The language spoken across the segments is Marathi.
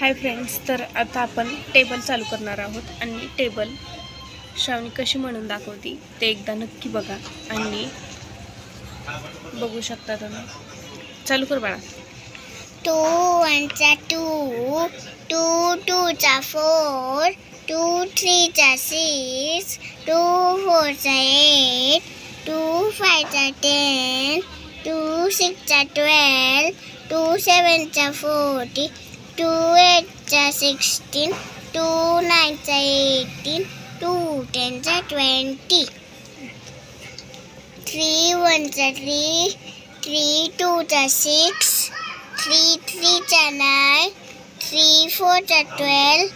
हाय फ्रेंड्स, तर आता आपण टेबल चालू करणार आहोत आणि टेबल श्रावणी कशी म्हणून दाखवती ते एकदा नक्की बघा आणि बघू शकता तुम्ही. चालू कर बाळा. 2 1 2, 2 2 4, 2 3 6, 2 4 8, 2 5 10, 2 6 12, 2 7 40, 2 8 16, 2 9 18, 2 10 20, 3 1 3, 3 2 6, 3 3 9, 3 4 12,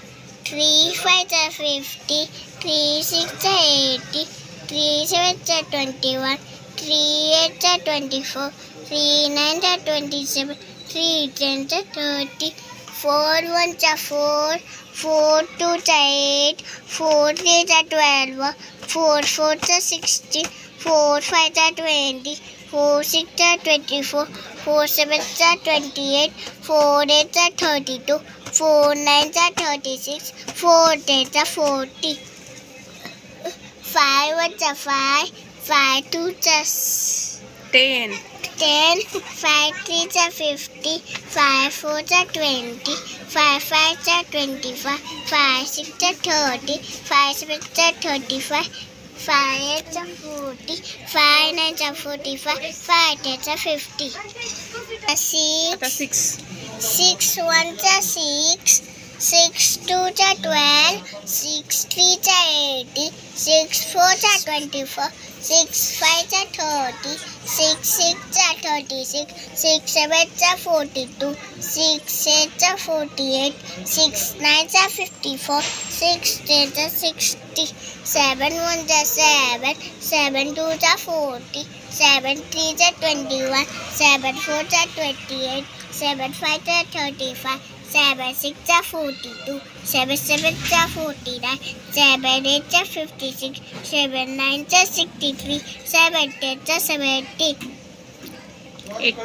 3 5 50, 3 6 80, 3 7 21, 3 8 24, 3 9 27, 3 10 30, 4 1 4, 4 2 8, 4 3 12, 4 4 16, 4 5 20, 4 6 24, 4 7 28, 4 8 32, 4 9 36, 4 10 40, 5 1 5, 5 2 10, 10, 5 3 50, 5 4 20, 5 5 25, 5 6 30, 5 7 35, 5 8 40, 5 9 45, 5 10 50. 6 1 6, 6 2 12, 6 3 80, 6 4 24, 6 5 30, 6 6 36, 6 7 42, 6 8 48, 6 9 54, 6 10 60, 7 1 7, 7 2 40, 7 3 21, 7 4 28, 7 5 35, 7 6 42, 7 7 49, 7 8 56, 7 9 63, 7 10 70. 8,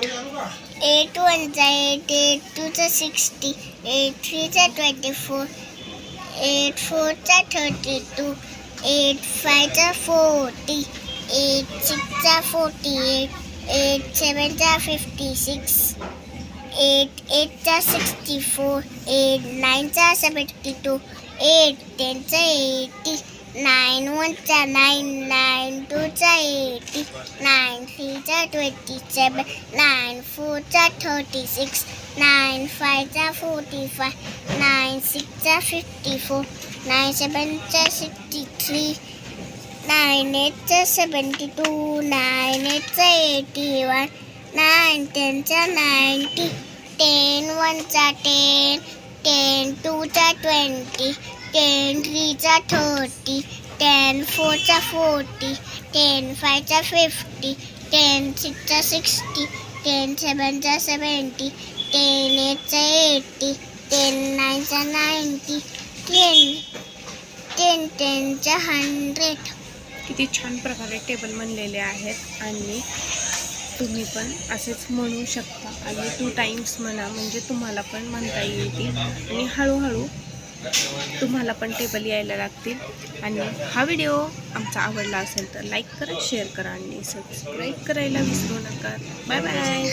8 1 8, 8 2 60, 8 3 24, 8 4 32, 8 5 40, 8 6 48, 8 7 56, 8 8 64, 8 9 72, 8 10 80, 9 1 9, 9 2 80, 9 3 27, 9 4 36, 9 5 45, 9 6 54, 9 7 63, 9 8 72, 9 8 81, 9 10 90, 10 1 10, 10 2 20, 10 3 30, 10 4 40, 10 5 50, 10 6 60, 10 7 70, 10 8 80, 10 9 90, 10 10 100. किती छान प्रकारे टेबल म्हणलेले आहेत आणि तुम्ही पण असेच म्हणू शकता आणि 2 टाइम्स म्हणा म्हणजे तुम्हाला पण म्हणता येईल आणि हळूहळू तुम्हाला पण टेबल यायला लागतील. आणि हा व्हिडिओ आमचा आवडला असेल तर लाईक करा, शेअर करा आणि सबस्क्राईब करायला विसरू नका. Bye bye.